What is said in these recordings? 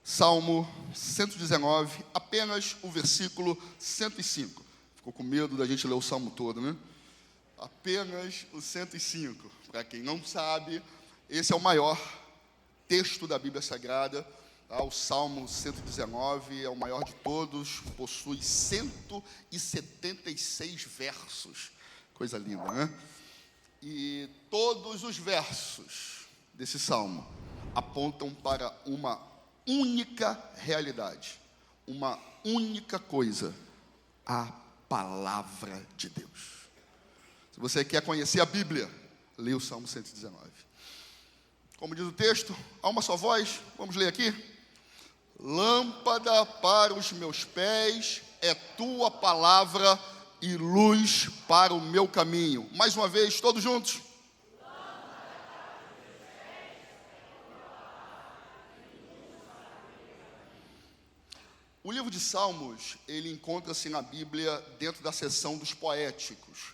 Salmo 119, apenas o versículo 105. Ficou com medo da gente ler o Salmo todo, né? Apenas o 105. Para quem não sabe, esse é o maior texto da Bíblia Sagrada. O Salmo 119 é o maior de todos, possui 176 versos. Coisa linda, né? E todos os versos desse Salmo apontam para uma única realidade, uma única coisa: a palavra de Deus. Se você quer conhecer a Bíblia, leia o Salmo 119. Como diz o texto, há uma só voz, vamos ler aqui. Lâmpada para os meus pés é tua palavra e luz para o meu caminho. Mais uma vez, todos juntos. O livro de Salmos, ele encontra-se na Bíblia dentro da seção dos poéticos.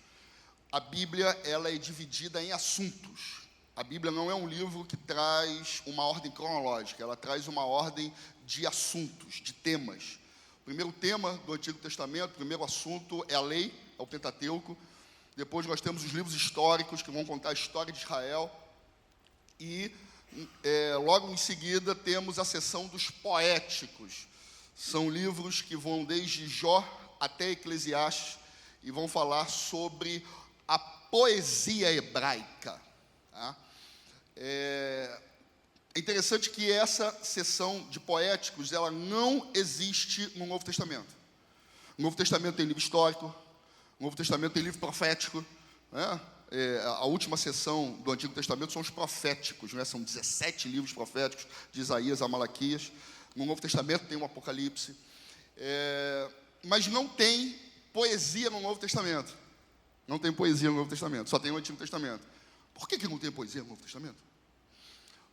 A Bíblia, ela é dividida em assuntos. A Bíblia não é um livro que traz uma ordem cronológica, ela traz uma ordem de assuntos, de temas. O primeiro tema do Antigo Testamento, o primeiro assunto é a lei, é o Pentateuco. Depois nós temos os livros históricos que vão contar a história de Israel. E logo em seguida temos a seção dos poéticos. São livros que vão desde Jó até Eclesiastes e vão falar sobre a poesia hebraica. Tá? É interessante que essa seção de poéticos, ela não existe no Novo Testamento. No Novo Testamento tem livro histórico, no Novo Testamento tem livro profético, né? A última seção do Antigo Testamento são os proféticos, né? São 17 livros proféticos, de Isaías a Malaquias. No Novo Testamento tem o Apocalipse, mas não tem poesia no Novo Testamento. Não tem poesia no Novo Testamento, só tem o Antigo Testamento. Por que não tem poesia no Novo Testamento?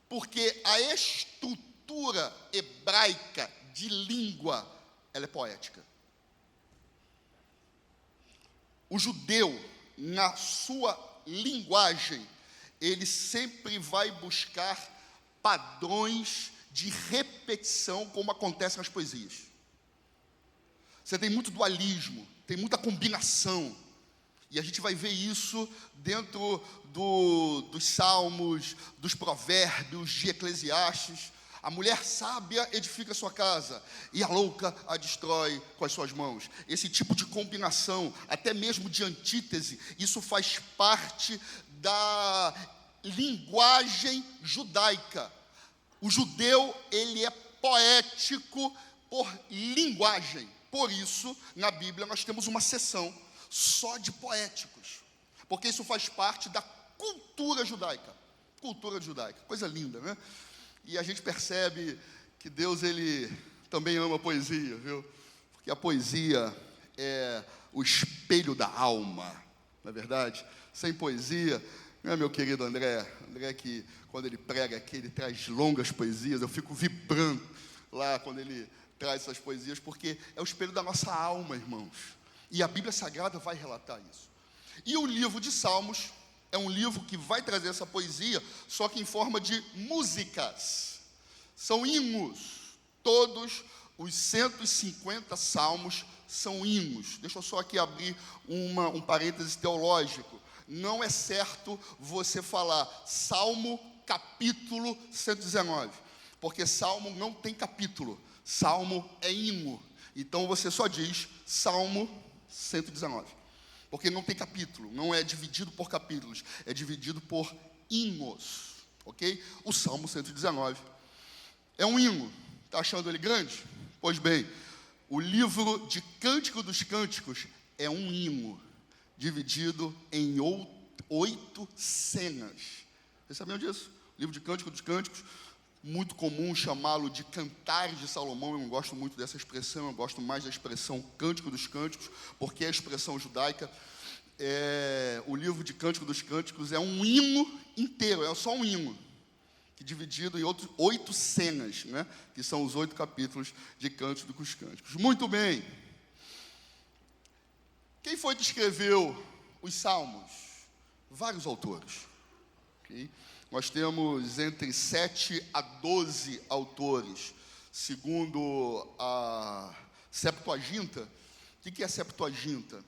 Porque a estrutura hebraica de língua, ela é poética. O judeu, na sua linguagem, ele sempre vai buscar padrões de repetição, como acontece nas poesias. Você tem muito dualismo, tem muita combinação. E a gente vai ver isso dentro dos Salmos, dos Provérbios, de Eclesiastes. A mulher sábia edifica a sua casa, e a louca a destrói com as suas mãos. Esse tipo de combinação, até mesmo de antítese, isso faz parte da linguagem judaica. O judeu, ele é poético por linguagem. Por isso, na Bíblia, nós temos uma seção só de poéticos, porque isso faz parte da cultura judaica. Cultura judaica, coisa linda, né? E a gente percebe que Deus, ele também ama a poesia, viu? Porque a poesia é o espelho da alma, não é verdade? Sem poesia, não é, meu querido André? André, que quando ele prega aqui, ele traz longas poesias, eu fico vibrando lá quando ele traz essas poesias, porque é o espelho da nossa alma, irmãos. E a Bíblia Sagrada vai relatar isso. E o livro de Salmos é um livro que vai trazer essa poesia, só que em forma de músicas. São hinos. Todos os 150 salmos são hinos. Deixa eu só aqui abrir um parêntese teológico. Não é certo você falar Salmo capítulo 119, porque Salmo não tem capítulo. Salmo é hino. Então você só diz Salmo 119, porque não tem capítulo, não é dividido por capítulos, é dividido por hinos, ok? O Salmo 119 é um hino. Está achando ele grande? Pois bem, o livro de Cântico dos Cânticos é um hino, dividido em 8 cenas. Vocês sabiam disso? O livro de Cântico dos Cânticos, muito comum chamá-lo de Cantares de Salomão. Eu não gosto muito dessa expressão, eu gosto mais da expressão Cântico dos Cânticos, porque é a expressão judaica. O livro de Cântico dos Cânticos é um hino inteiro, é só um hino, que dividido em 8 cenas, né? Que são os 8 capítulos de Cântico dos Cânticos. Muito bem. Quem foi que escreveu os Salmos? Vários autores. Okay? Nós temos entre 7 a 12 autores. segundo a Septuaginta. O que é a Septuaginta?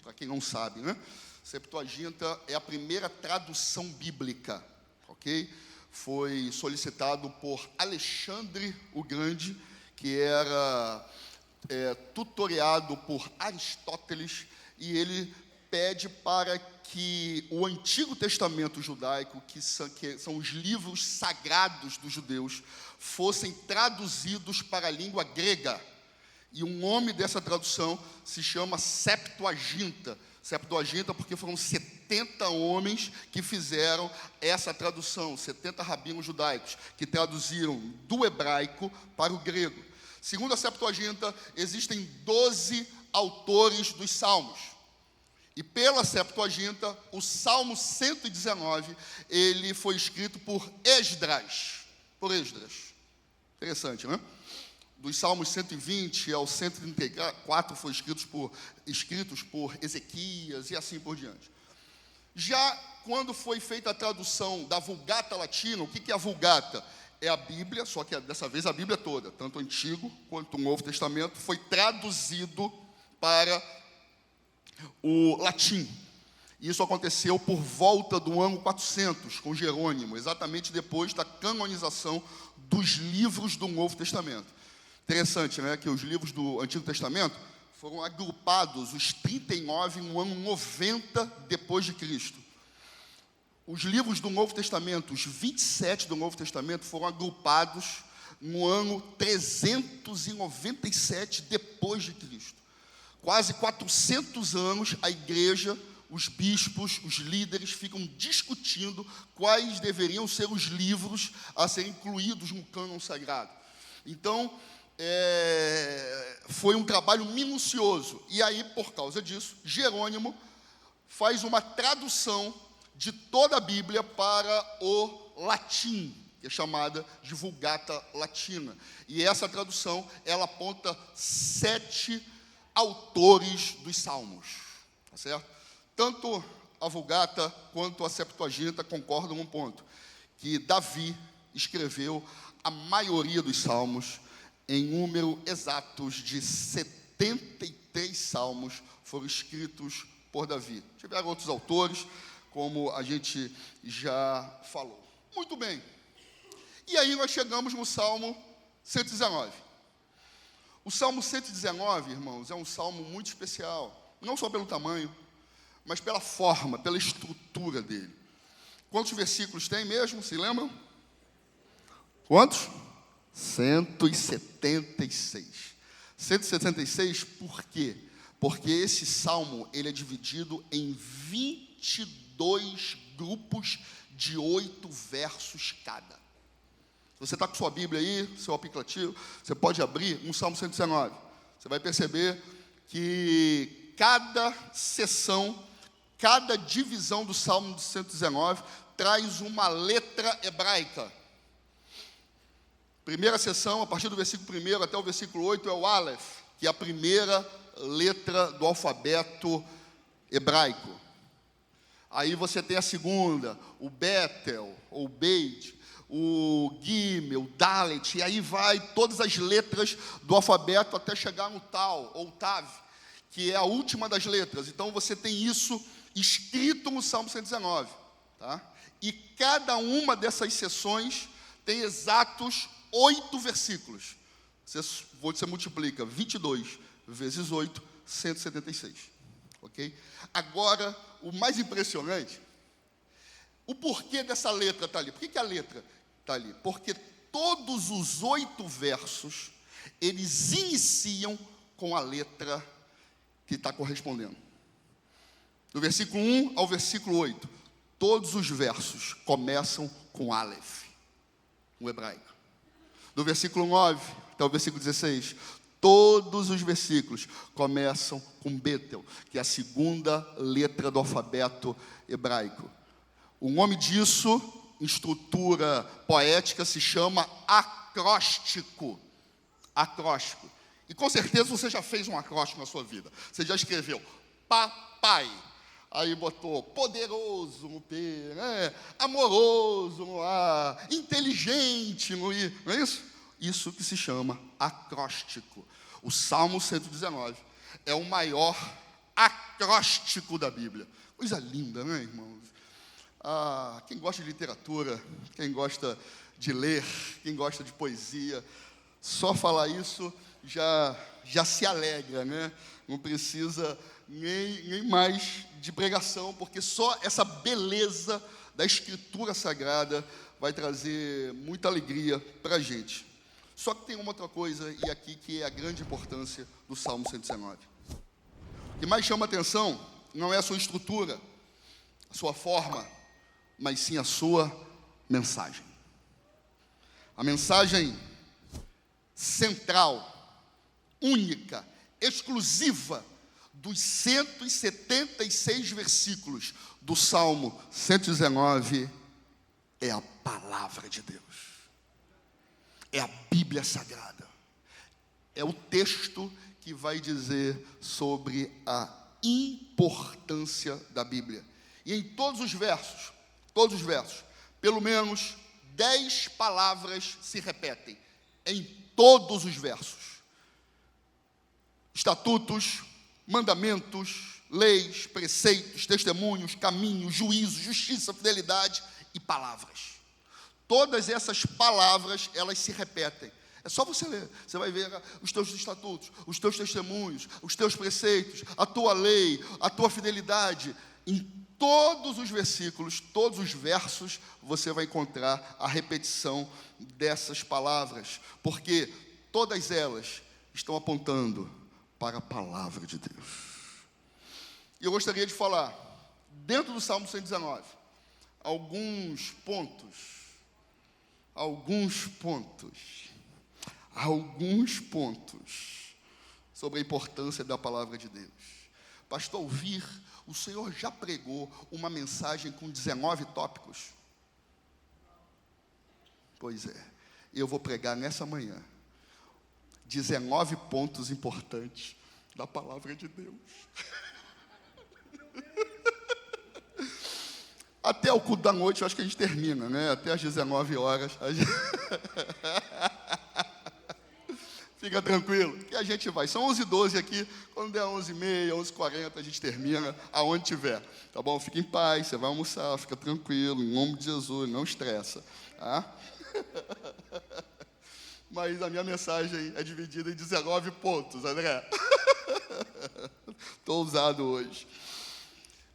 Para quem não sabe, né? Septuaginta é a primeira tradução bíblica, ok? Foi solicitado por Alexandre o Grande, que era tutoreado por Aristóteles, e ele pede para que o Antigo Testamento judaico, que são os livros sagrados dos judeus, fossem traduzidos para a língua grega. E o nome dessa tradução se chama Septuaginta. Septuaginta porque foram 70 homens que fizeram essa tradução, 70 rabinos judaicos, que traduziram do hebraico para o grego. Segundo a Septuaginta, existem 12 autores dos Salmos. E pela Septuaginta, o Salmo 119, ele foi escrito por Esdras. Interessante, né? Dos Salmos 120 ao 134 foram escritos por Ezequias e assim por diante. Já quando foi feita a tradução da Vulgata Latina, o que é a Vulgata? É a Bíblia, só que dessa vez a Bíblia toda, tanto o Antigo quanto o Novo Testamento, foi traduzido para o latim. Isso aconteceu por volta do ano 400, com Jerônimo, exatamente depois da canonização dos livros do Novo Testamento. Interessante, né, que os livros do Antigo Testamento foram agrupados, os 39, no ano 90 depois de Cristo. Os livros do Novo Testamento, os 27 do Novo Testamento, foram agrupados no ano 397 depois de Cristo. Quase 400 anos a igreja, os bispos, os líderes ficam discutindo quais deveriam ser os livros a serem incluídos no cânon sagrado. Então, foi um trabalho minucioso. E aí, por causa disso, Jerônimo faz uma tradução de toda a Bíblia para o latim, que é chamada de Vulgata Latina. E essa tradução, ela aponta 7 autores dos Salmos, tá certo? Tanto a Vulgata quanto a Septuaginta concordam num ponto, que Davi escreveu a maioria dos Salmos. Em número exatos de 73 salmos foram escritos por Davi. Tiveram outros autores, como a gente já falou. Muito bem. E aí nós chegamos no Salmo 119. O Salmo 119, irmãos, é um salmo muito especial. Não só pelo tamanho, mas pela forma, pela estrutura dele. Quantos versículos tem mesmo? Se lembram? Quantos? 176. 176 por quê? Porque esse salmo ele é dividido em 22 grupos de 8 versos cada. Se você está com sua Bíblia aí, seu aplicativo, você pode abrir um Salmo 119. Você vai perceber que cada seção, cada divisão do Salmo 119 traz uma letra hebraica. Primeira seção, a partir do versículo 1 até o versículo 8, é o Aleph, que é a primeira letra do alfabeto hebraico. Aí você tem a segunda, o Betel, ou Beit, o Gimel, o Dalet, e aí vai todas as letras do alfabeto até chegar no Tal, ou Tav, que é a última das letras. Então você tem isso escrito no Salmo 119. Tá? E cada uma dessas seções tem exatos 8 versículos. Você multiplica 22 vezes 8, 176. Ok? Agora, o mais impressionante, o porquê dessa letra está ali. Por que a letra está ali? Porque todos os 8 versos, eles iniciam com a letra que está correspondendo. Do versículo 1 ao versículo 8, todos os versos começam com Aleph, no hebraico. Do versículo 9 até o versículo 16, todos os versículos começam com Betel, que é a segunda letra do alfabeto hebraico. O nome disso, em estrutura poética, se chama acróstico. Acróstico. E com certeza você já fez um acróstico na sua vida. Você já escreveu papai. Aí botou poderoso no P, né? Amoroso no A, inteligente no I, não é isso? Isso que se chama acróstico. O Salmo 119 é o maior acróstico da Bíblia. Coisa linda, né, irmãos? Quem gosta de literatura, quem gosta de ler, quem gosta de poesia, só falar isso já se alegra, né? Não precisa nem mais de pregação, porque só essa beleza da Escritura Sagrada vai trazer muita alegria para a gente. Só que tem uma outra coisa, e aqui que é a grande importância do Salmo 119. O que mais chama atenção não é a sua estrutura, a sua forma, mas sim a sua mensagem. A mensagem central, única, exclusiva dos 176 versículos do Salmo 119 é a palavra de Deus. É a Bíblia Sagrada. É o texto que vai dizer sobre a importância da Bíblia. E em todos os versos, pelo menos 10 palavras se repetem. Em todos os versos. Estatutos, mandamentos, leis, preceitos, testemunhos, caminhos, juízos, justiça, fidelidade e palavras. Todas essas palavras, elas se repetem. É só você ler. Você vai ver os teus estatutos, os teus testemunhos, os teus preceitos, a tua lei, a tua fidelidade. Em todos os versículos, todos os versos, você vai encontrar a repetição dessas palavras, porque todas elas estão apontando para a palavra de Deus. E eu gostaria de falar, dentro do Salmo 119, alguns pontos sobre a importância da palavra de Deus. Pastor Alvir, o senhor já pregou uma mensagem com 19 tópicos? Pois é, eu vou pregar nessa manhã 19 pontos importantes da palavra de Deus. Até o culto da noite, eu acho que a gente termina, né? Até às 19 horas. Fica tranquilo, que a gente vai. São 11h12 aqui, quando der 11h30, 11h40, a gente termina aonde tiver. Tá bom? Fica em paz, você vai almoçar, fica tranquilo, em nome de Jesus, não estressa. Tá? Mas a minha mensagem é dividida em 19 pontos, André. Estou ousado hoje.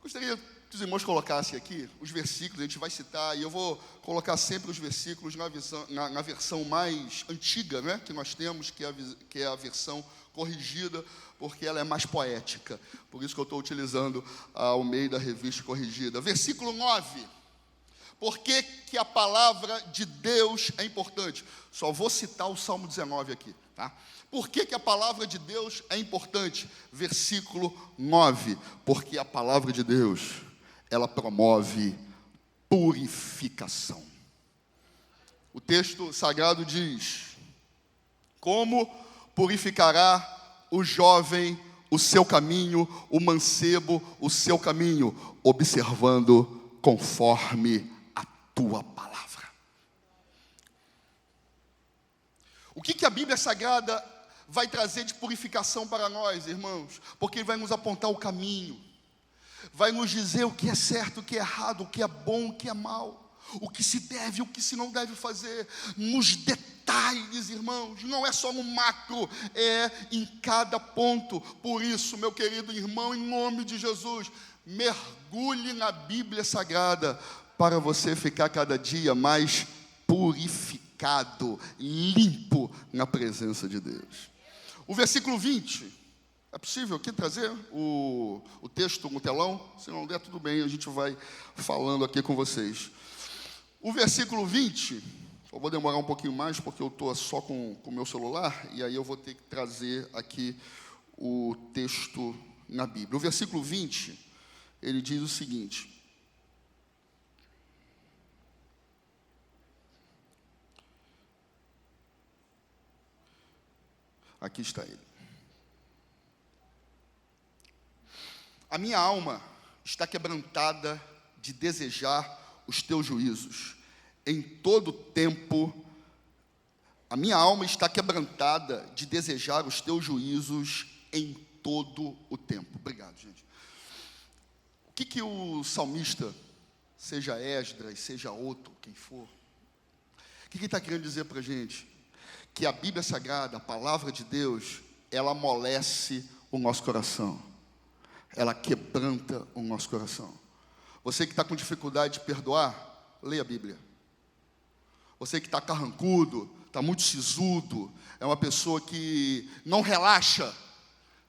Gostaria que os irmãos colocassem aqui os versículos, a gente vai citar, e eu vou colocar sempre os versículos na versão mais antiga, né, que nós temos, que é a versão corrigida, porque ela é mais poética. Por isso que eu estou utilizando a Almeida Revista Corrigida. Versículo 9. Por que que a palavra de Deus é importante? Só vou citar o Salmo 19 aqui, tá? Por que que a palavra de Deus é importante? Versículo 9. Porque a palavra de Deus, ela promove purificação. O texto sagrado diz: como purificará o jovem o seu caminho, o mancebo o seu caminho, observando conforme a tua palavra. O que a Bíblia Sagrada vai trazer de purificação para nós, irmãos? Porque vai nos apontar o caminho, vai nos dizer o que é certo, o que é errado, o que é bom, o que é mal, o que se deve, o que se não deve fazer, nos detalhes, irmãos. Não é só no macro, é em cada ponto. Por isso, meu querido irmão, em nome de Jesus, mergulhe na Bíblia Sagrada, para você ficar cada dia mais purificado, limpo na presença de Deus. O versículo 20, é possível aqui trazer o texto no telão? Se não der, tudo bem, a gente vai falando aqui com vocês. O versículo 20, eu vou demorar um pouquinho mais, porque eu estou só com o meu celular, e aí eu vou ter que trazer aqui o texto na Bíblia. O versículo 20, ele diz o seguinte: aqui está ele. A minha alma está quebrantada de desejar os teus juízos. Em todo tempo A minha alma está quebrantada de desejar os teus juízos em todo o tempo. Obrigado, gente. O que o salmista, seja Esdras, seja outro, quem for, o que ele está querendo dizer para a gente? Que a Bíblia Sagrada, a palavra de Deus, ela amolece o nosso coração. Ela quebranta o nosso coração. Você que está com dificuldade de perdoar, leia a Bíblia. Você que está carrancudo, está muito sisudo, é uma pessoa que não relaxa,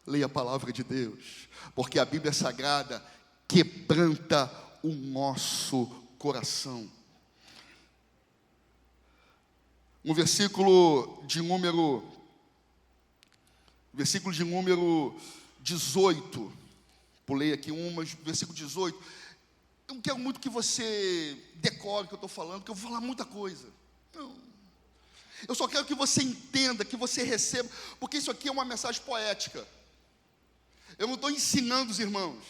leia a palavra de Deus, porque a Bíblia Sagrada quebranta o nosso coração. No versículo de número 18, pulei aqui mas versículo 18, eu não quero muito que você decore o que eu estou falando, porque eu vou falar muita coisa. Não. Eu só quero que você entenda, que você receba, porque isso aqui é uma mensagem poética. Eu não estou ensinando os irmãos.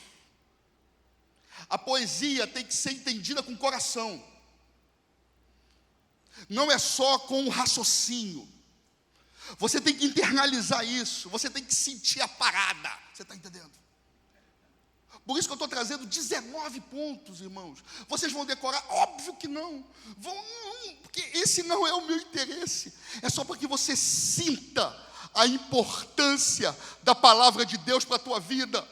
A poesia tem que ser entendida com o coração. Não é só com o raciocínio. Você tem que internalizar isso. Você tem que sentir a parada. Você está entendendo? Por isso que eu estou trazendo 19 pontos, irmãos. Vocês vão decorar? Óbvio que não. Porque esse não é o meu interesse. É só para que você sinta a importância da palavra de Deus para a tua vida.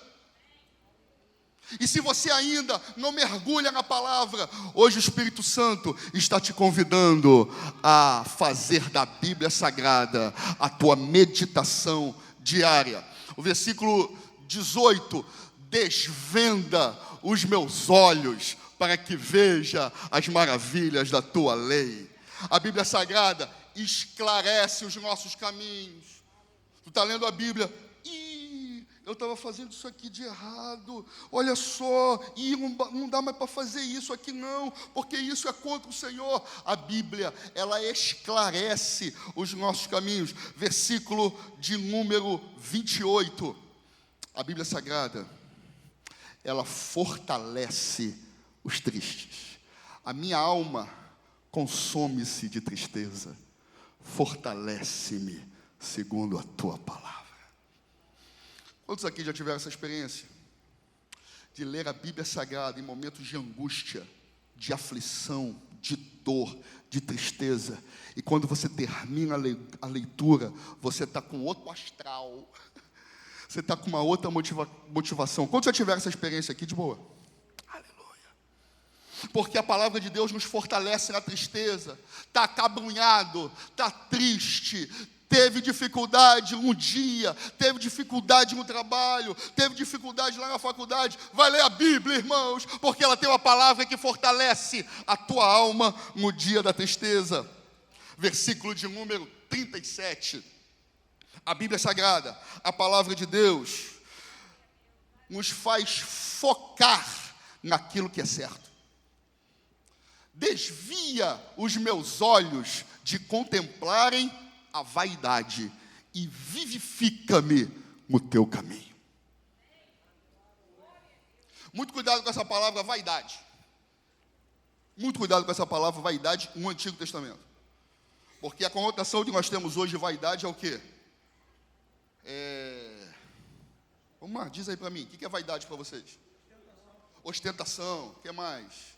E se você ainda não mergulha na palavra, hoje o Espírito Santo está te convidando a fazer da Bíblia Sagrada a tua meditação diária. O versículo 18: desvenda os meus olhos para que veja as maravilhas da tua lei. A Bíblia Sagrada esclarece os nossos caminhos. Tu está lendo a Bíblia, eu estava fazendo isso aqui de errado, olha só, não dá mais para fazer isso aqui não, porque isso é contra o Senhor. A Bíblia, ela esclarece os nossos caminhos. Versículo de número 28, a Bíblia Sagrada, ela fortalece os tristes. A minha alma consome-se de tristeza, fortalece-me segundo a tua palavra. Quantos aqui já tiveram essa experiência de ler a Bíblia Sagrada em momentos de angústia, de aflição, de dor, de tristeza, e quando você termina a leitura, você está com outro astral, você está com uma outra motivação? Quantos já tiveram essa experiência aqui de boa? Aleluia! Porque a palavra de Deus nos fortalece na tristeza. Está acabrunhado, está triste, teve dificuldade um dia, teve dificuldade no trabalho, teve dificuldade lá na faculdade, vai ler a Bíblia, irmãos, porque ela tem uma palavra que fortalece a tua alma no dia da tristeza. Versículo de número 37, a Bíblia Sagrada, a palavra de Deus, nos faz focar naquilo que é certo. Desvia os meus olhos de contemplarem a vaidade e vivifica-me no teu caminho. Muito cuidado com essa palavra vaidade. Muito cuidado com essa palavra vaidade no Antigo Testamento. Porque a conotação que nós temos hoje de vaidade é o quê? Vamos lá, diz aí para mim, o que é vaidade para vocês? Ostentação, o que mais?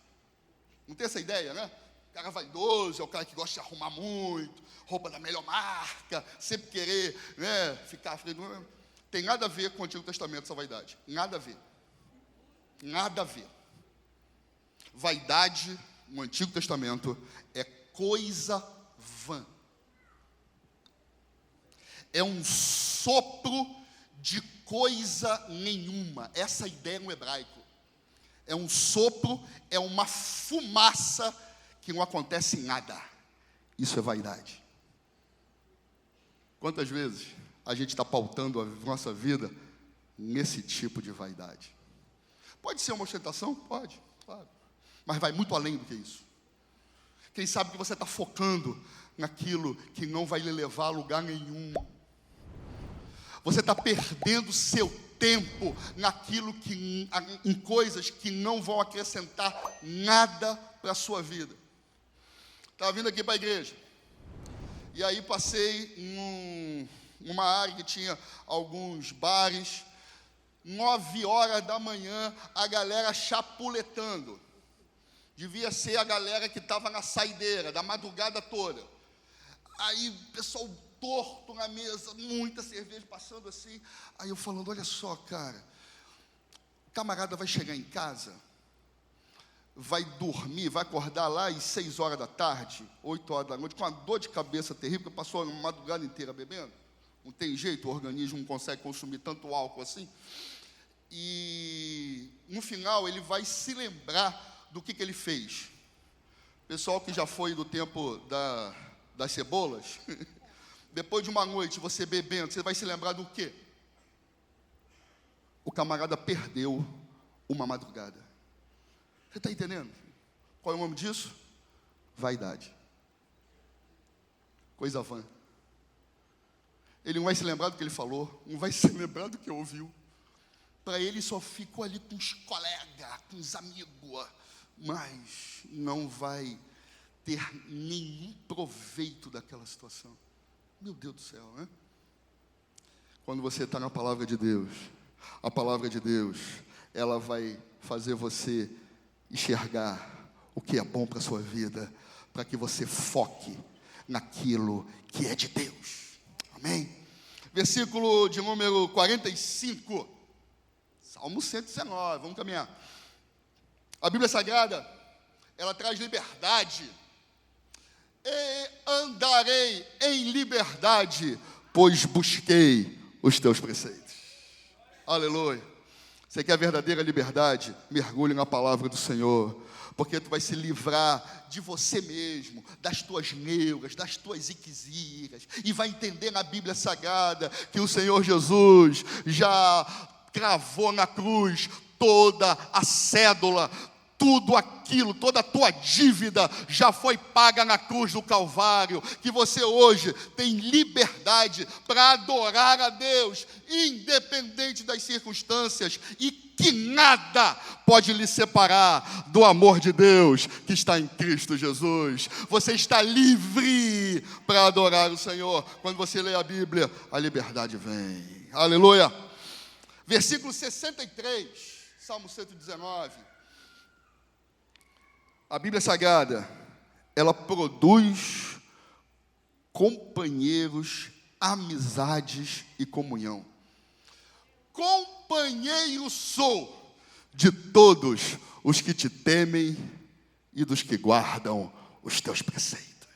Não tem essa ideia, né? O cara vaidoso é o cara que gosta de arrumar muito, roupa da melhor marca, sempre querer, né, ficar à frente. Tem nada a ver com o Antigo Testamento essa vaidade. Nada a ver. Nada a ver. Vaidade no Antigo Testamento é coisa vã. É um sopro de coisa nenhuma. Essa ideia no hebraico. É um sopro, é uma fumaça que não acontece nada. Isso é vaidade. Quantas vezes a gente está pautando a nossa vida nesse tipo de vaidade? Pode ser uma ostentação? Pode, claro. Mas vai muito além do que isso. Quem sabe que você está focando naquilo que não vai lhe levar a lugar nenhum. Você está perdendo seu tempo naquilo em coisas que não vão acrescentar nada para a sua vida. Estava vindo aqui para a igreja. E aí passei numa área que tinha alguns bares. 9 horas da manhã, a galera chapuletando. Devia ser a galera que estava na saideira, da madrugada toda. Aí, pessoal torto na mesa, muita cerveja passando assim. Aí eu falando, olha só, cara, o camarada vai chegar em casa, vai dormir, vai acordar lá às 6 horas da tarde, 8 horas da noite, com uma dor de cabeça terrível, porque passou a madrugada inteira bebendo. Não tem jeito, o organismo não consegue consumir tanto álcool assim. E no final ele vai se lembrar do que ele fez. Pessoal que já foi do tempo das cebolas, depois de uma noite você bebendo, você vai se lembrar do quê? O camarada perdeu uma madrugada. Você está entendendo? Qual é o nome disso? Vaidade. Coisa vã. Ele não vai se lembrar do que ele falou, não vai se lembrar do que ouviu. Para ele só ficou ali com os colegas, com os amigos, mas não vai ter nenhum proveito daquela situação. Meu Deus do céu, né? Quando você está na palavra de Deus, a palavra de Deus, ela vai fazer você enxergar o que é bom para a sua vida, para que você foque naquilo que é de Deus. Amém? Versículo de número 45, Salmo 119, vamos caminhar. A Bíblia Sagrada, ela traz liberdade. E andarei em liberdade, pois busquei os teus preceitos. Aleluia. Você quer verdadeira liberdade? Mergulhe na palavra do Senhor, porque tu vai se livrar de você mesmo, das tuas neuras, das tuas iquisiras, e vai entender na Bíblia Sagrada que o Senhor Jesus já cravou na cruz toda a cédula, tudo aquilo, toda a tua dívida já foi paga na cruz do Calvário, que você hoje tem liberdade para adorar a Deus, independente das circunstâncias, e que nada pode lhe separar do amor de Deus que está em Cristo Jesus. Você está livre para adorar o Senhor. Quando você lê a Bíblia, a liberdade vem. Aleluia. Versículo 63, Salmo 119. A Bíblia Sagrada, ela produz companheiros, amizades e comunhão. Companheiro sou de todos os que te temem e dos que guardam os teus preceitos.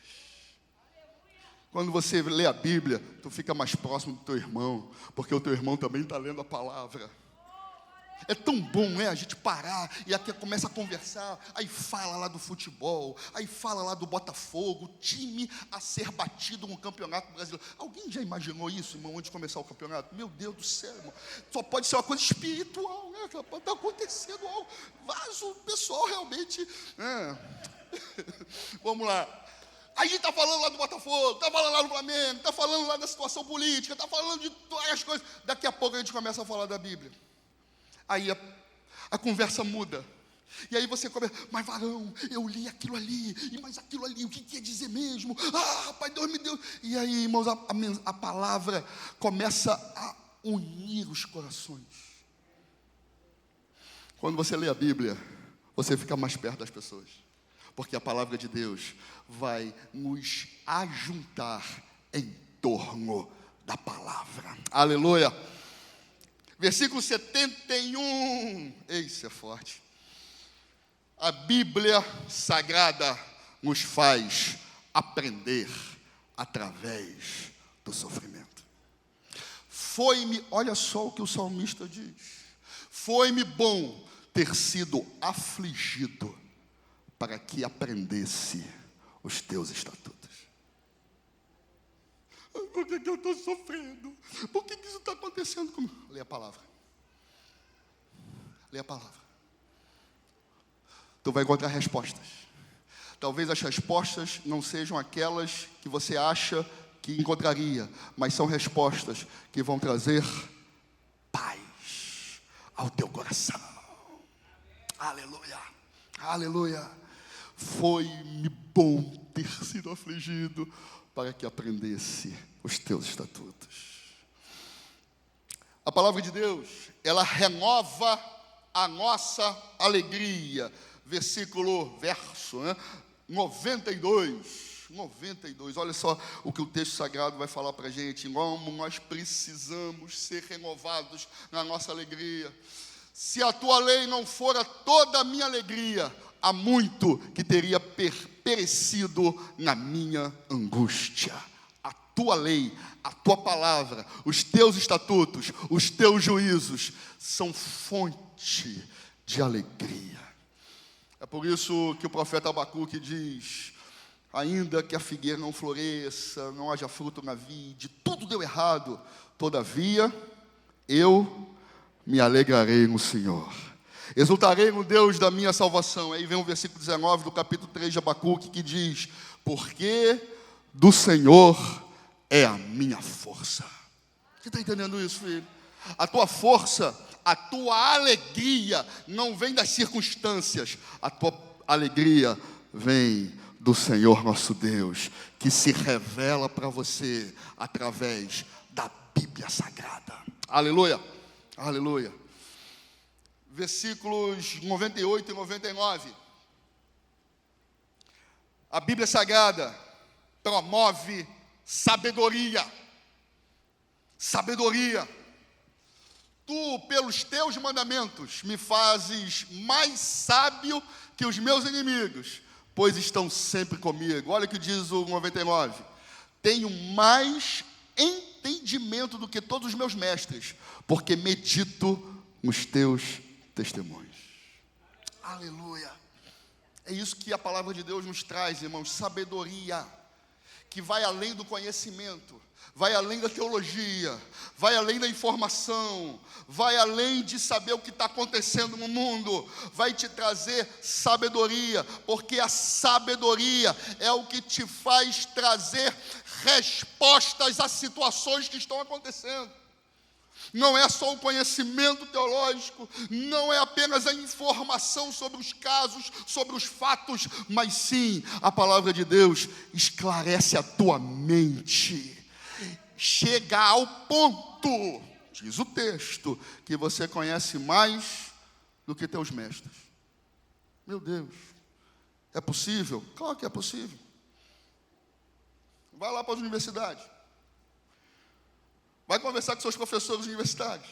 Quando você lê a Bíblia, tu fica mais próximo do teu irmão, porque o teu irmão também está lendo a palavra. É tão bom, né, a gente parar e até começa a conversar, aí fala lá do futebol, aí fala lá do Botafogo, time a ser batido no Campeonato Brasileiro. Alguém já imaginou isso, irmão, antes de começar o campeonato? Meu Deus do céu, irmão, só pode ser uma coisa espiritual, né, pode estar acontecendo algo, mas o pessoal realmente, vamos lá. A gente está falando lá do Botafogo, está falando lá do Flamengo, está falando lá da situação política, está falando de várias coisas, daqui a pouco a gente começa a falar da Bíblia. Aí a conversa muda. E aí você começa, mas varão, eu li aquilo ali, e mais aquilo ali, o que quer dizer mesmo? Ah, rapaz, Deus me deu. E aí, irmãos, a palavra começa a unir os corações. Quando você lê a Bíblia, você fica mais perto das pessoas, porque a palavra de Deus vai nos ajuntar em torno da palavra. Aleluia. Versículo 71, isso é forte. A Bíblia Sagrada nos faz aprender através do sofrimento. Foi-me, olha só o que o salmista diz, foi-me bom ter sido afligido para que aprendesse os teus estatutos. Por que eu estou sofrendo? Por que isso está acontecendo comigo? Lê a palavra. Lê a palavra. Tu vai encontrar respostas. Talvez as respostas não sejam aquelas que você acha que encontraria, mas são respostas que vão trazer paz ao teu coração. Aleluia. Aleluia. Foi-me bom ter sido afligido para que aprendesse os teus estatutos. A palavra de Deus, ela renova a nossa alegria. Verso, 92, olha só o que o texto sagrado vai falar para a gente, como nós precisamos ser renovados na nossa alegria. Se a tua lei não fora toda a minha alegria, há muito que teria perecido na minha angústia. A tua lei, a tua palavra, os teus estatutos, os teus juízos, são fonte de alegria. É por isso que o profeta Abacuque diz: ainda que a figueira não floresça, não haja fruto na vide, tudo deu errado, todavia eu me alegrarei no Senhor, exultarei no Deus da minha salvação. Aí vem o versículo 19 do capítulo 3 de Abacuque, que diz: porque do Senhor é a minha força. Você está entendendo isso, filho? A tua força, a tua alegria não vem das circunstâncias, a tua alegria vem do Senhor nosso Deus, que se revela para você através da Bíblia Sagrada. Aleluia, aleluia. Versículos 98 e 99. A Bíblia Sagrada promove sabedoria. Sabedoria. Tu, pelos teus mandamentos, me fazes mais sábio que os meus inimigos, pois estão sempre comigo. Olha o que diz o 99. Tenho mais entendimento do que todos os meus mestres, porque medito nos teus testemunhos. Aleluia. É isso que a palavra de Deus nos traz, irmãos, sabedoria, que vai além do conhecimento, vai além da teologia, vai além da informação, vai além de saber o que está acontecendo no mundo, vai te trazer sabedoria, porque a sabedoria é o que te faz trazer respostas às situações que estão acontecendo. Não é só o conhecimento teológico, não é apenas a informação sobre os casos, sobre os fatos, mas sim, a palavra de Deus esclarece a tua mente. Chega ao ponto, diz o texto, que você conhece mais do que teus mestres. Meu Deus, é possível? Claro que é possível. Vai lá para as universidades. Vai conversar com seus professores universitários.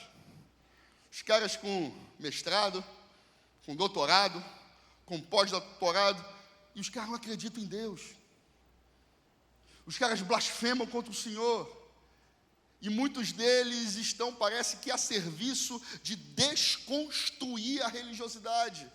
Os caras com mestrado, com doutorado, com pós-doutorado, e os caras não acreditam em Deus. Os caras blasfemam contra o Senhor. E muitos deles estão, parece que, a serviço de desconstruir a religiosidade.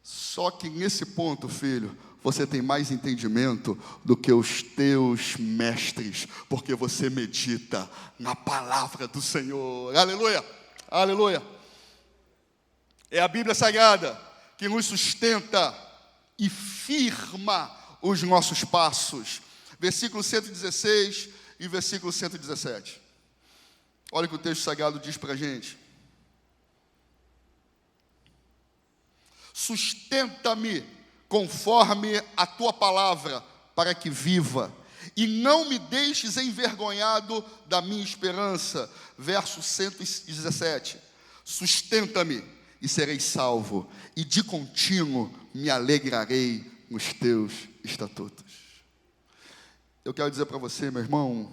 Só que nesse ponto, filho, você tem mais entendimento do que os teus mestres, porque você medita na palavra do Senhor. Aleluia, aleluia. É a Bíblia Sagrada que nos sustenta e firma os nossos passos. Versículo 116 e versículo 117. Olha o que o texto sagrado diz para a gente. Sustenta-me conforme a tua palavra, para que viva, e não me deixes envergonhado da minha esperança. Verso 117. Sustenta-me e serei salvo, e de contínuo me alegrarei nos teus estatutos. Eu quero dizer para você, meu irmão,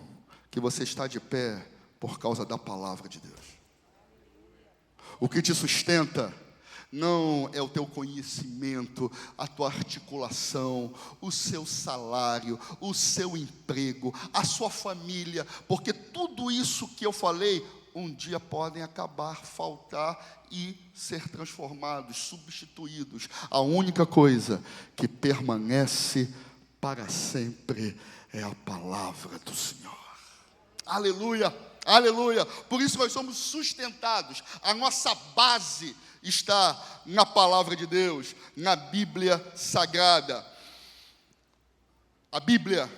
que você está de pé por causa da palavra de Deus. O que te sustenta não é o teu conhecimento, a tua articulação, o seu salário, o seu emprego, a sua família, porque tudo isso que eu falei, um dia podem acabar, faltar e ser transformados, substituídos. A única coisa que permanece para sempre é a palavra do Senhor. Aleluia, aleluia. Por isso nós somos sustentados. A nossa base está na palavra de Deus, na Bíblia Sagrada. A Bíblia,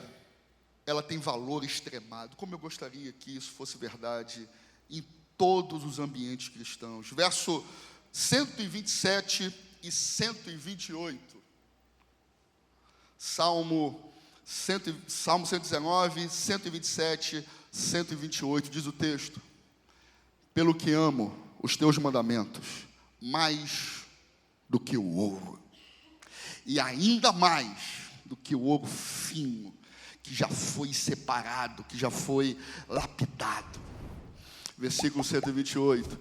ela tem valor extremado. Como eu gostaria que isso fosse verdade em todos os ambientes cristãos. Verso 127 e 128. Salmo Salmo 119, 127, 128, diz o texto: pelo que amo os teus mandamentos, mais do que o ouro, e ainda mais do que o ouro fino, que já foi separado, que já foi lapidado. Versículo 128,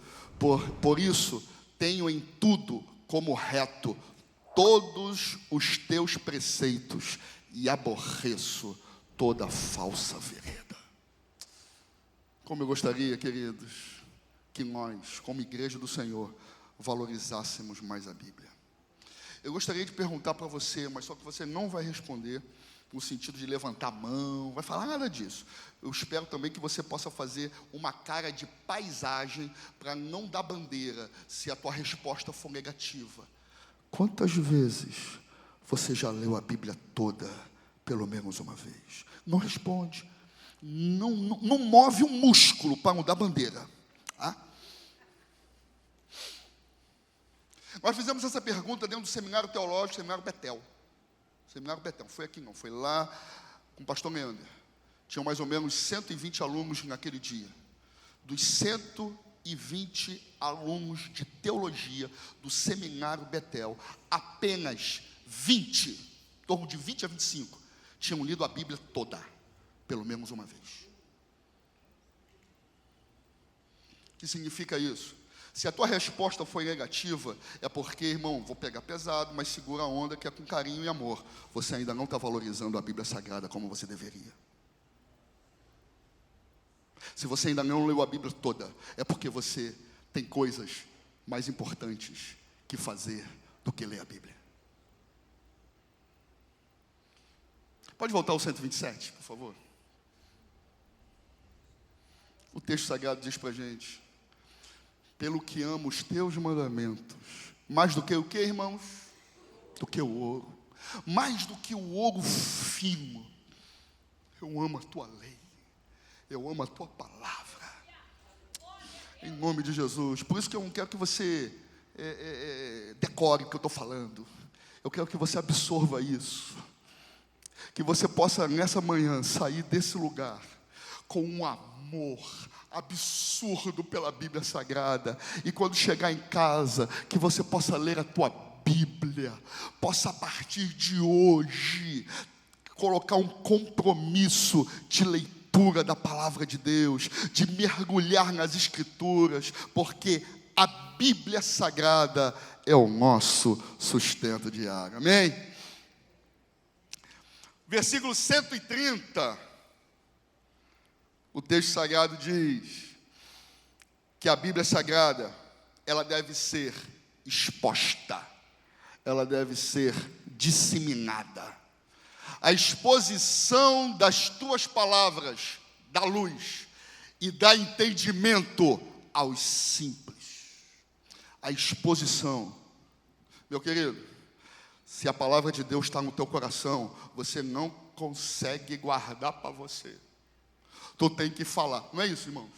por isso tenho em tudo como reto todos os teus preceitos, e aborreço toda falsa vereda. Como eu gostaria, queridos, que nós, como igreja do Senhor, valorizássemos mais a Bíblia. Eu gostaria de perguntar para você, mas só que você não vai responder no sentido de levantar a mão, vai falar nada disso. Eu espero também que você possa fazer uma cara de paisagem para não dar bandeira se a tua resposta for negativa. Quantas vezes você já leu a Bíblia toda, pelo menos uma vez? Não responde. Não move um músculo para não dar bandeira. Ah? Nós fizemos essa pergunta dentro do seminário teológico, seminário Betel. Seminário Betel, foi aqui não, foi lá com o pastor Meander. Tinham mais ou menos 120 alunos naquele dia. Dos 120 alunos de teologia do seminário Betel, apenas 20, em torno de 20 a 25, tinham lido a Bíblia toda, pelo menos uma vez. O que significa isso? Se a tua resposta foi negativa, é porque, irmão, vou pegar pesado, mas segura a onda, que é com carinho e amor. Você ainda não está valorizando a Bíblia Sagrada como você deveria. Se você ainda não leu a Bíblia toda, é porque você tem coisas mais importantes que fazer do que ler a Bíblia. Pode voltar ao 127, por favor. O texto sagrado diz para a gente: pelo que amo os teus mandamentos, mais do que o que, irmãos? Do que o ouro. Mais do que o ouro fino, eu amo a tua lei. Eu amo a tua palavra. Em nome de Jesus. Por isso que eu não quero que você decore o que eu estou falando. Eu quero que você absorva isso. Que você possa nessa manhã sair desse lugar com um amor absurdo pela Bíblia Sagrada. E quando chegar em casa, que você possa ler a tua Bíblia. Possa a partir de hoje colocar um compromisso de leitura da palavra de Deus, de mergulhar nas Escrituras, porque a Bíblia Sagrada é o nosso sustento diário. Amém? Versículo 130, o texto sagrado diz que a Bíblia Sagrada, ela deve ser exposta, ela deve ser disseminada. A exposição das tuas palavras dá luz e dá entendimento aos simples. A exposição, meu querido, se a palavra de Deus está no teu coração, você não consegue guardar para você. Tu tem que falar, não é isso, irmãos?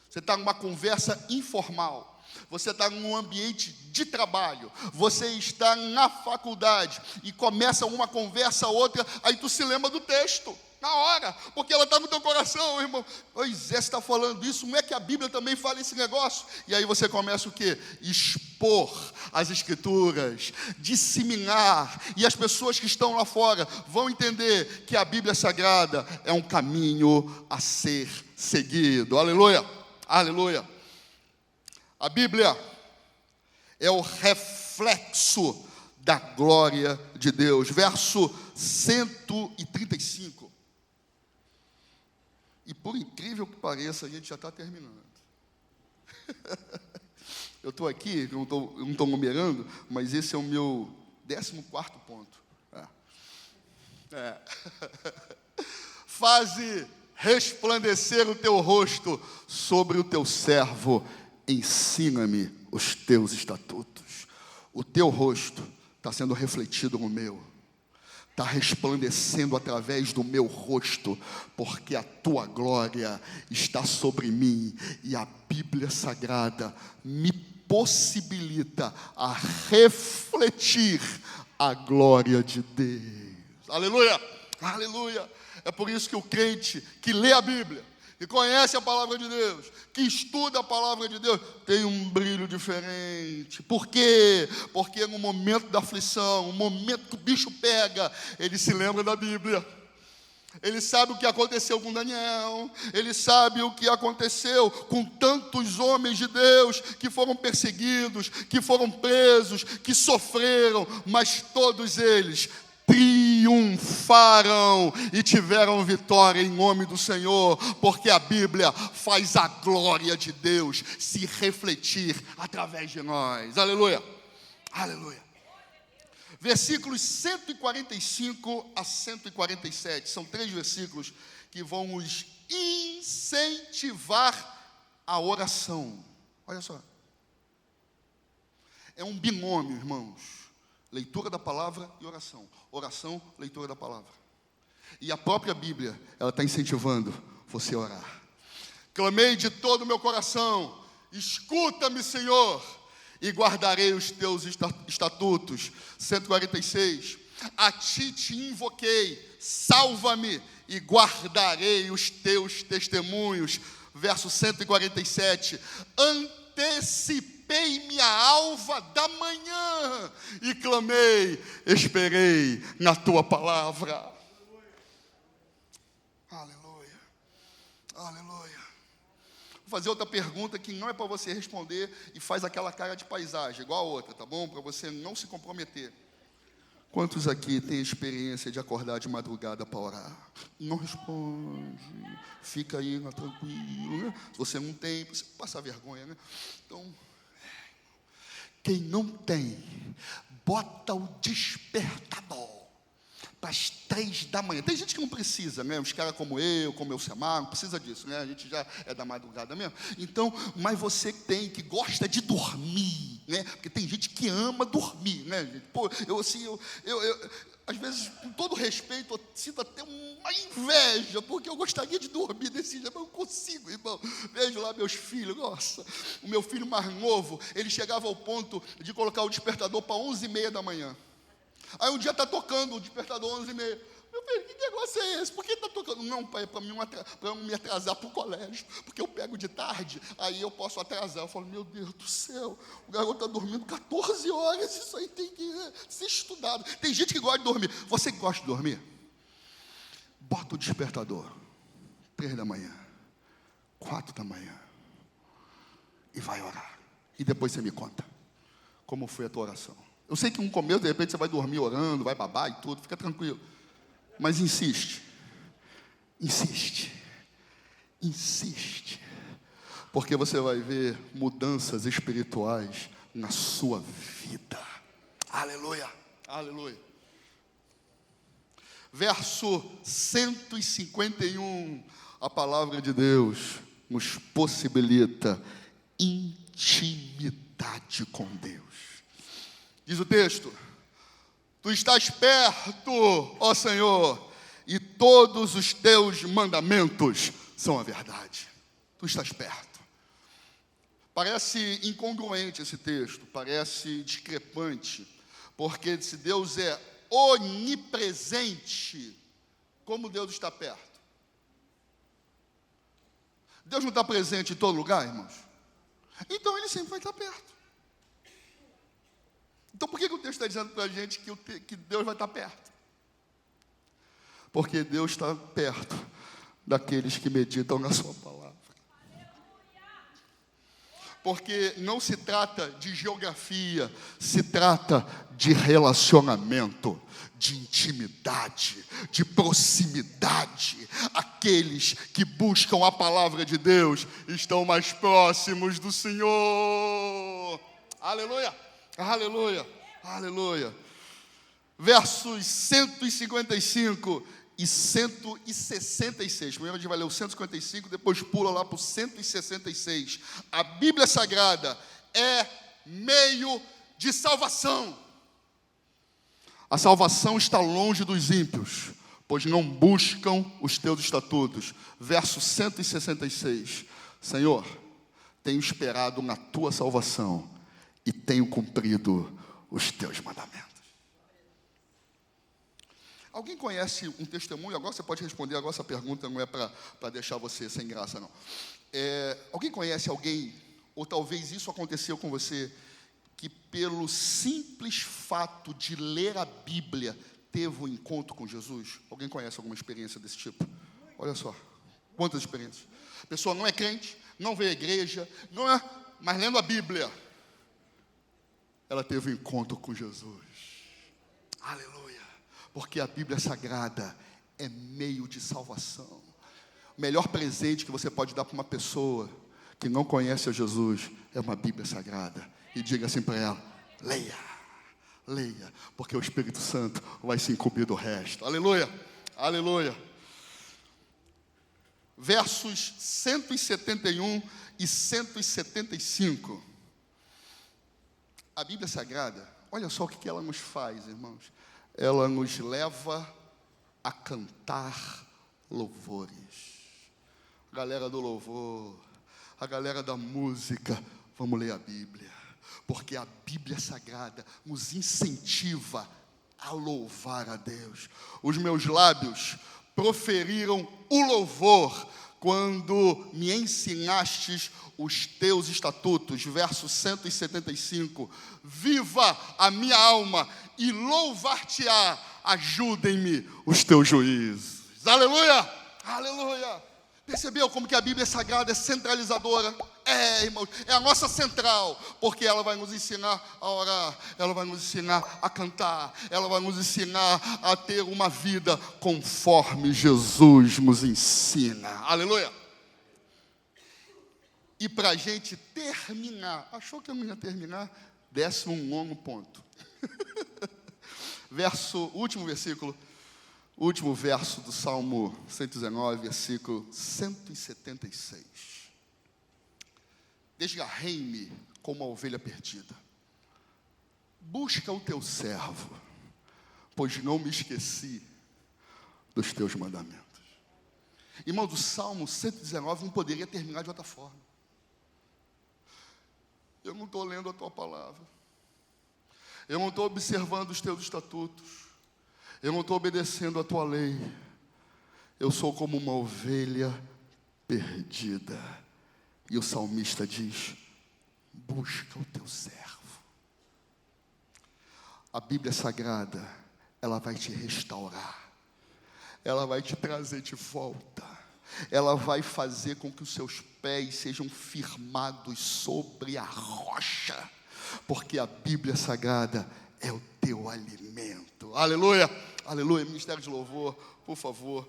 Você está numa conversa informal. Você está num ambiente de trabalho, você está na faculdade e começa uma conversa, outra, aí tu se lembra do texto, na hora, porque ela está no teu coração, irmão. Moisés está falando isso, não é que a Bíblia também fala esse negócio? E aí você começa o quê? Expor as Escrituras, disseminar, e as pessoas que estão lá fora vão entender que a Bíblia Sagrada é um caminho a ser seguido. Aleluia, aleluia. A Bíblia é o reflexo da glória de Deus. Verso 135. E por incrível que pareça, a gente já está terminando. Eu estou aqui, não estou numerando, mas esse é o meu 14º ponto. Faze resplandecer o teu rosto sobre o teu servo. Ensina-me os teus estatutos. O teu rosto está sendo refletido no meu, está resplandecendo através do meu rosto, porque a tua glória está sobre mim, e a Bíblia Sagrada me possibilita a refletir a glória de Deus. Aleluia, Aleluia. É por isso que o crente que lê a Bíblia, que conhece a palavra de Deus, que estuda a palavra de Deus, tem um brilho diferente. Por quê? Porque no momento da aflição, no momento que o bicho pega, ele se lembra da Bíblia. Ele sabe o que aconteceu com Daniel, ele sabe o que aconteceu com tantos homens de Deus que foram perseguidos, que foram presos, que sofreram, mas todos eles triunfaram e tiveram vitória em nome do Senhor, porque a Bíblia faz a glória de Deus se refletir através de nós. Aleluia, aleluia. Versículos 145 a 147, são 3 versículos que vão nos incentivar a oração. Olha só, é um binômio, irmãos, leitura da palavra e oração. Oração, leitura da palavra. E a própria Bíblia, ela está incentivando você a orar. Clamei de todo o meu coração, escuta-me, Senhor, e guardarei os teus estatutos. 146. A ti te invoquei, salva-me e guardarei os teus testemunhos. Verso 147. Antecipei-me a alva da manhã e clamei, esperei na tua palavra. Aleluia, aleluia. Vou fazer outra pergunta que não é para você responder e faz aquela cara de paisagem, igual a outra, tá bom? Para você não se comprometer. Quantos aqui têm experiência de acordar de madrugada para orar? Não responde, fica aí tranquilo, né? Se você não tem, você passa vergonha, né? Então, quem não tem, bota o despertador para as 3 da manhã. Tem gente que não precisa, né? Uns caras como eu, como Elcemar, não precisa disso, né? A gente já é da madrugada mesmo. Então, mas você que gosta de dormir, né? Porque tem gente que ama dormir, né, gente? Pô, eu às vezes, com todo respeito, eu sinto até uma inveja, porque eu gostaria de dormir desse jeito, mas eu não consigo, irmão. Vejo lá meus filhos, nossa, o meu filho mais novo, ele chegava ao ponto de colocar o despertador para 11h30 da manhã. Aí um dia está tocando o despertador 11h30. Meu filho, que negócio é esse? Por que está tocando? Não, pai, é para não me atrasar para o colégio, porque eu pego de tarde, aí eu posso atrasar. Eu falo, meu Deus do céu, o garoto está dormindo 14 horas, isso aí tem que ser estudado. Tem gente que gosta de dormir. Você que gosta de dormir? Bota o despertador, 3 da manhã, 4 da manhã, e vai orar. E depois você me conta como foi a tua oração. Eu sei que no começo, de repente, você vai dormir orando, vai babar e tudo, fica tranquilo. Mas insiste. Insiste. Insiste. Porque você vai ver mudanças espirituais na sua vida. Aleluia. Aleluia. Verso 151, a palavra de Deus nos possibilita intimidade com Deus. Diz o texto, tu estás perto, ó Senhor, e todos os teus mandamentos são a verdade. Tu estás perto. Parece incongruente esse texto, parece discrepante, porque se Deus é onipresente, como Deus está perto? Deus não está presente em todo lugar, irmãos? Então Ele sempre vai estar perto. Então por que o texto está dizendo para a gente que Deus vai estar perto? Porque Deus está perto daqueles que meditam na sua palavra. Porque não se trata de geografia, se trata de relacionamento, de intimidade, de proximidade. Aqueles que buscam a palavra de Deus estão mais próximos do Senhor. Aleluia, aleluia, aleluia. Versos 155 e 166. Primeiro a gente vai ler o 155, depois pula lá para o 166. A Bíblia Sagrada é meio de salvação. A salvação está longe dos ímpios, pois não buscam os teus estatutos. Verso 166. Senhor, tenho esperado na tua salvação e tenho cumprido os teus mandamentos. Alguém conhece um testemunho? Agora você pode responder, agora essa pergunta não é para deixar você sem graça, não. Alguém conhece alguém, ou talvez isso aconteceu com você, que pelo simples fato de ler a Bíblia, teve um encontro com Jesus? Alguém conhece alguma experiência desse tipo? Olha só, quantas experiências. A pessoa não é crente, não vê a igreja, mas lendo a Bíblia, ela teve um encontro com Jesus. Aleluia. Porque a Bíblia Sagrada é meio de salvação. O melhor presente que você pode dar para uma pessoa que não conhece a Jesus é uma Bíblia Sagrada. E diga assim para ela: leia, leia, porque o Espírito Santo vai se incumbir do resto. Aleluia, aleluia. Versos 171 e 175. A Bíblia Sagrada, olha só o que ela nos faz, irmãos. Ela nos leva a cantar louvores. A galera do louvor, a galera da música, vamos ler a Bíblia. Porque a Bíblia Sagrada nos incentiva a louvar a Deus. Os meus lábios proferiram o louvor quando me ensinastes os teus estatutos. Verso 175. Viva a minha alma e louvar-te-á, ajudem-me os teus juízos. Aleluia, aleluia. Percebeu como que a Bíblia Sagrada é centralizadora? Irmãos, é a nossa central, porque ela vai nos ensinar a orar, ela vai nos ensinar a cantar, ela vai nos ensinar a ter uma vida conforme Jesus nos ensina. Aleluia! E para a gente terminar, achou que eu não ia terminar? 19º ponto. Último versículo. Último verso do Salmo 119, versículo 176. Desgarrei-me como uma ovelha perdida. Busca o teu servo, pois não me esqueci dos teus mandamentos. Irmão, do Salmo 119 não poderia terminar de outra forma. Eu não estou lendo a tua palavra. Eu não estou observando os teus estatutos. Eu não estou obedecendo a tua lei. Eu sou como uma ovelha perdida. E o salmista diz: busca o teu servo. A Bíblia Sagrada, ela vai te restaurar. Ela vai te trazer de volta. Ela vai fazer com que os seus pés sejam firmados sobre a rocha. Porque a Bíblia Sagrada é o teu alimento. Aleluia, aleluia. Ministério de Louvor, por favor.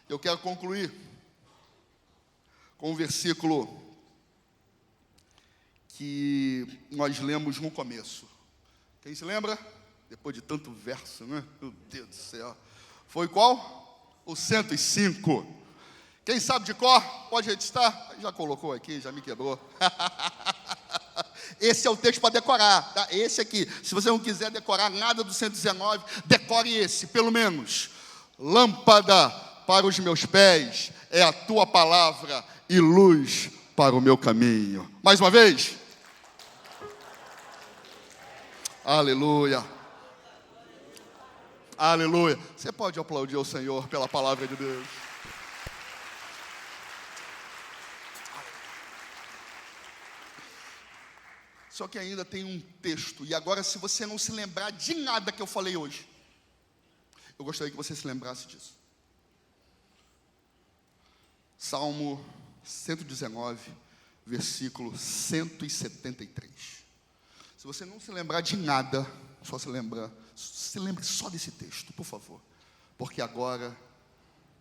Eu quero concluir com um versículo que nós lemos no começo. Quem se lembra? Depois de tanto verso, né? Meu Deus do céu. Foi qual? O 105. Quem sabe de cor? Pode registrar? Já colocou aqui, já me quebrou. Esse é o texto para decorar, tá? Esse aqui. Se você não quiser decorar nada do 119, decore esse, pelo menos. Lâmpada para os meus pés é a tua palavra e luz para o meu caminho. Mais uma vez. Aleluia. Aleluia. Você pode aplaudir ao Senhor pela palavra de Deus. Só que ainda tem um texto. E agora, se você não se lembrar de nada que eu falei hoje, eu gostaria que você se lembrasse disso. Salmo 119, versículo 173. Se você não se lembrar de nada, se lembre só desse texto, por favor. Porque agora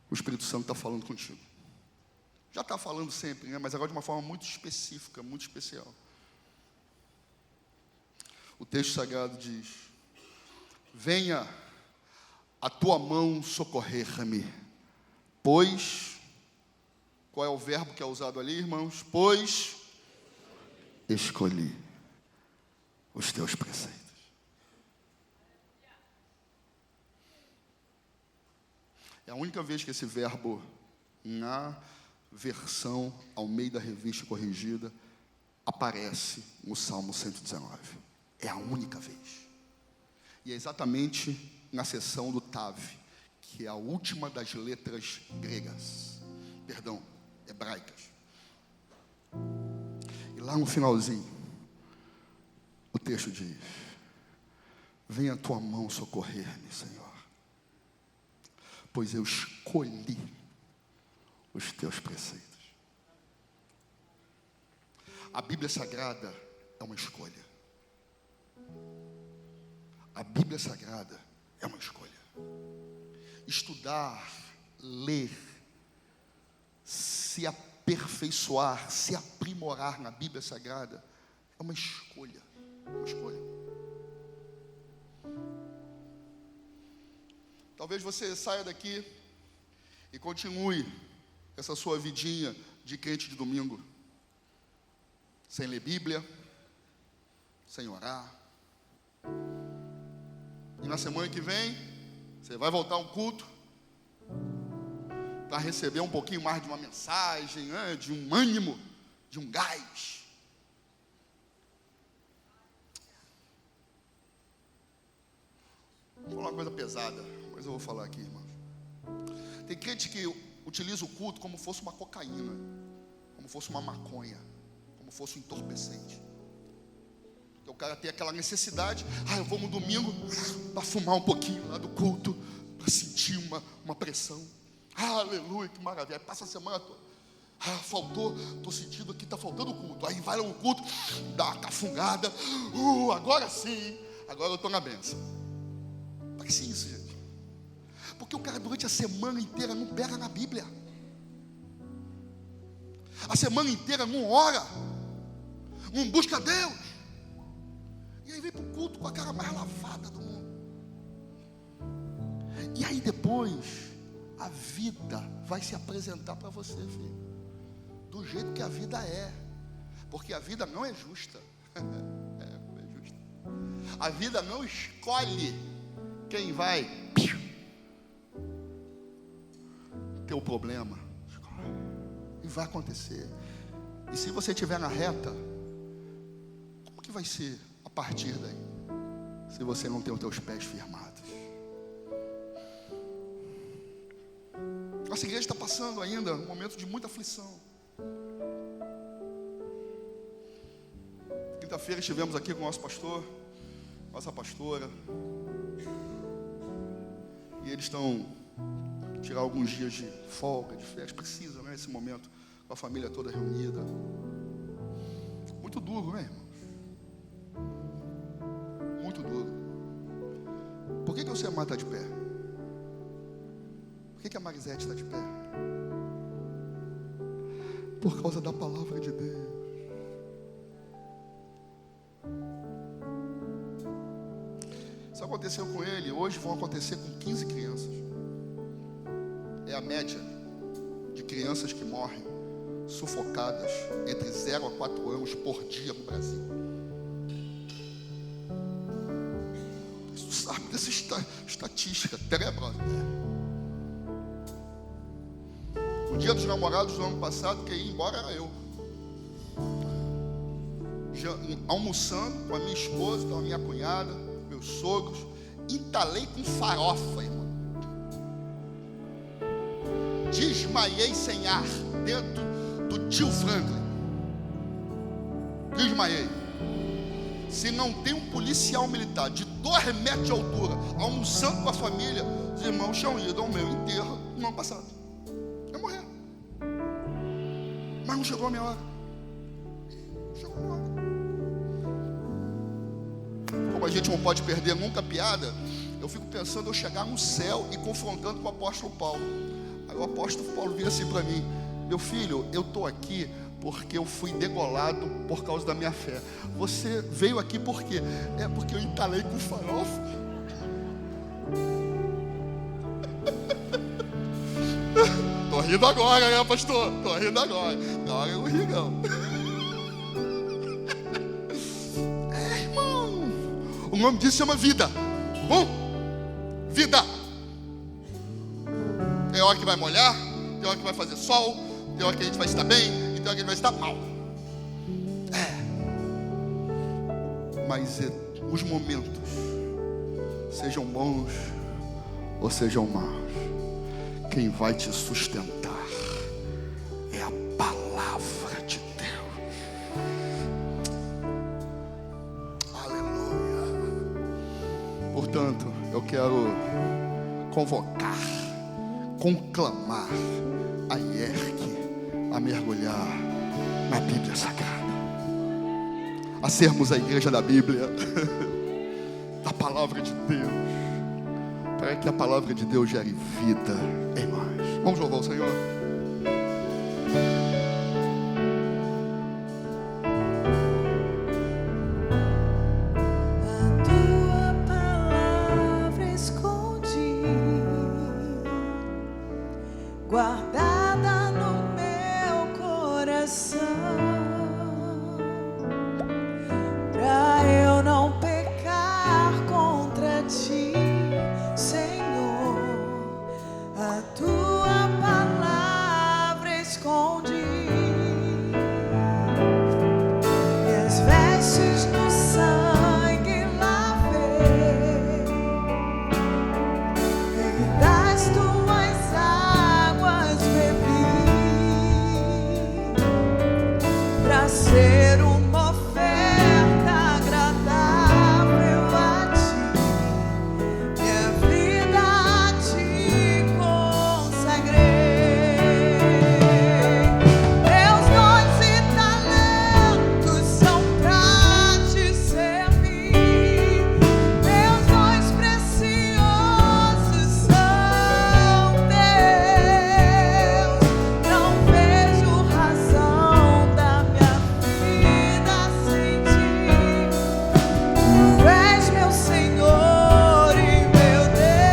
o Espírito Santo está falando contigo. Já está falando sempre, né? Mas agora de uma forma muito específica, muito especial. O texto sagrado diz: venha a tua mão socorrer-me, pois, qual é o verbo que é usado ali, irmãos? Pois escolhi os teus preceitos. É a única vez que esse verbo, na versão Almeida Revista Corrigida, aparece no Salmo 119. É a única vez. E é exatamente na seção do Tav, que é a última das letras hebraicas. E lá no finalzinho, o texto diz: venha a tua mão socorrer-me, Senhor, pois eu escolhi os teus preceitos. A Bíblia Sagrada é uma escolha. A Bíblia Sagrada é uma escolha. Estudar, ler, se aperfeiçoar, se aprimorar na Bíblia Sagrada é uma escolha. Uma escolha. Talvez você saia daqui e continue essa sua vidinha de crente de domingo, sem ler Bíblia, sem orar. E na semana que vem, você vai voltar ao culto para receber um pouquinho mais de uma mensagem, né, de um ânimo, de um gás. Vou falar uma coisa pesada, mas eu vou falar aqui, irmãos. Tem crente que utiliza o culto como fosse uma cocaína, como fosse uma maconha, como fosse um entorpecente. O cara tem aquela necessidade: eu vou no domingo para fumar um pouquinho lá do culto, para sentir uma pressão. Aleluia, que maravilha. Aí passa a semana toda: faltou, estou sentindo que está faltando o culto. Aí vai lá no culto, dá uma cafungada. Agora sim, agora eu estou na bênção. Parece isso, gente. Porque o cara durante a semana inteira não pega na Bíblia. A semana inteira não ora, não busca Deus. E aí vem para o culto com a cara mais lavada do mundo. E aí depois a vida vai se apresentar para você, filho, do jeito que a vida é. Porque a vida não é justa. Não é justa. A vida não escolhe quem vai ter o problema. E vai acontecer. E se você estiver na reta, como que vai ser a partir daí, se você não tem os teus pés firmados? Nossa igreja está passando ainda um momento de muita aflição. Quinta-feira estivemos aqui com o nosso pastor, nossa pastora, e eles estão tirar alguns dias de folga, de férias. Precisa, né, esse momento com a família toda reunida. Muito duro, né, irmãos? Muito duro. Por que o seu amado está de pé? Por que a Marisete está de pé? Por causa da palavra de Deus. Isso aconteceu com ele. Hoje vão acontecer com 15 crianças. É a média de crianças que morrem sufocadas entre 0 a 4 anos por dia no Brasil. Você sabe dessa estatística tenebrosa. No dia dos namorados do ano passado, quem ia embora era eu. Almoçando com a minha esposa, com a minha cunhada, meus sogros, entalei com farofa, irmão. Desmaiei sem ar dentro do tio Franklin. Desmaiei. Se não tem um policial militar de 2 metros de altura almoçando com a família, os irmãos tinham ido ao meu enterro no ano passado. Eu morri. Mas não chegou a minha hora. Chegou a minha hora. Como a gente não pode perder nunca a piada, eu fico pensando eu chegar no céu e confrontando com o apóstolo Paulo. Aí o apóstolo Paulo vira assim para mim: meu filho, eu estou aqui porque eu fui degolado por causa da minha fé. Você veio aqui por quê? É porque eu entalei com farofa. Tô rindo agora, né, pastor? Tô rindo agora. Na hora eu não ri, não. Irmão, o nome disso chama vida. Bom? Vida. Tem hora que vai molhar, tem hora que vai fazer sol, tem hora que a gente vai estar bem, e tem hora que a gente vai estar mal. Mas os momentos, sejam bons, ou sejam maus, quem vai te sustentar é a palavra de Deus. Aleluia. Portanto, eu quero convocar, conclamar a IERC a mergulhar na Bíblia Sagrada, a sermos a igreja da Bíblia, da palavra de Deus, para que a palavra de Deus gere vida em nós. Vamos louvar o Senhor. A tua palavra escondi, guardada no meu coração, pra eu não pecar contra ti, Senhor. A tua palavra escondi, minhas vestes no sangue lavei, e das tuas águas bebi, pra ser uma oferta agradável a ti, minha vida a ti consagrei. Meus dons e talentos são pra te servir, meus dons preciosos são teus. Não vejo razão da minha vida sem ti. Tu és meu Senhor e meu Deus.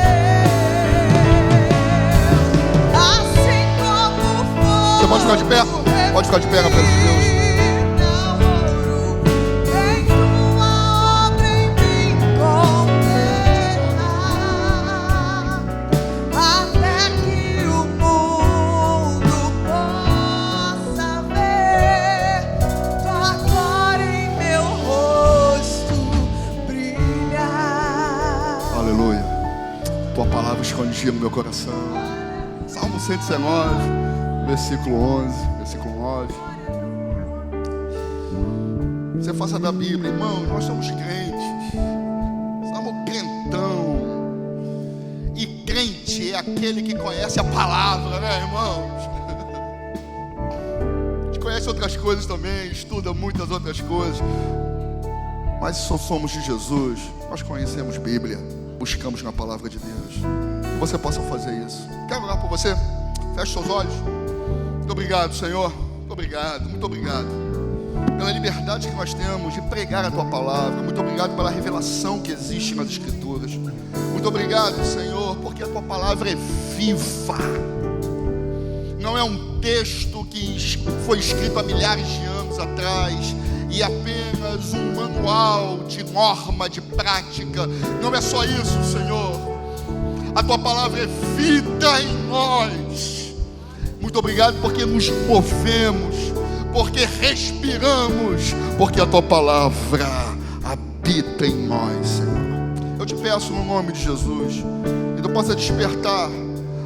Assim como o Você pode ficar de pé? Pode ficar de pé na presença de Deus. vem tua obra em mim completa, até que o mundo possa ver tua glória em meu rosto brilhar. Aleluia. Tua palavra escondia no meu coração. Salmo 119, versículo 11, versículo 9. Você faça da Bíblia, irmão, nós somos crentes. Somos crentão. E crente é aquele que conhece a palavra, né, irmãos? A gente conhece outras coisas também, estuda muitas outras coisas, mas só somos de Jesus. Nós conhecemos Bíblia, buscamos na palavra de Deus. Que você possa fazer isso. Quero orar por você. Feche seus olhos. Muito obrigado, Senhor. Muito obrigado pela liberdade que nós temos de pregar a tua palavra. Muito obrigado pela revelação que existe nas Escrituras. Muito obrigado, Senhor, porque a tua palavra é viva. Não é um texto que foi escrito há milhares de anos atrás e apenas um manual de norma, de prática. Não é só isso, Senhor. A tua palavra é vida em nós. Muito obrigado porque nos movemos, porque respiramos, porque a tua palavra habita em nós, Senhor. Eu te peço no nome de Jesus que tu possa despertar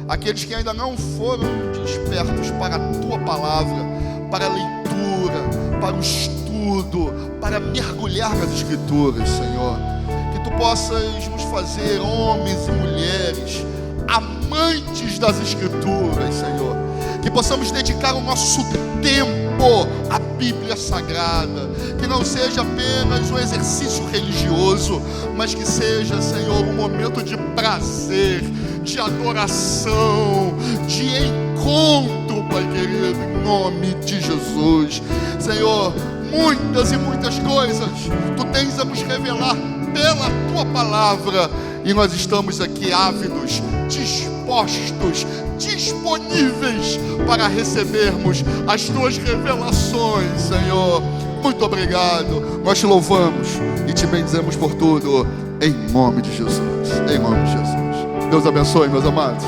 aqueles que ainda não foram despertos para a tua palavra, para a leitura, para o estudo, para mergulhar nas Escrituras, Senhor. Que tu possas nos fazer homens e mulheres amantes das Escrituras, Senhor. Que possamos dedicar o nosso tempo à Bíblia Sagrada. Que não seja apenas um exercício religioso, mas que seja, Senhor, um momento de prazer, de adoração, de encontro, Pai querido, em nome de Jesus. Senhor, muitas e muitas coisas tu tens a nos revelar pela tua palavra, e nós estamos aqui ávidos, dispostos, disponíveis para recebermos as tuas revelações, Senhor. Muito obrigado, nós te louvamos e te bendizemos por tudo, em nome de Jesus, em nome de Jesus. Deus abençoe, meus amados.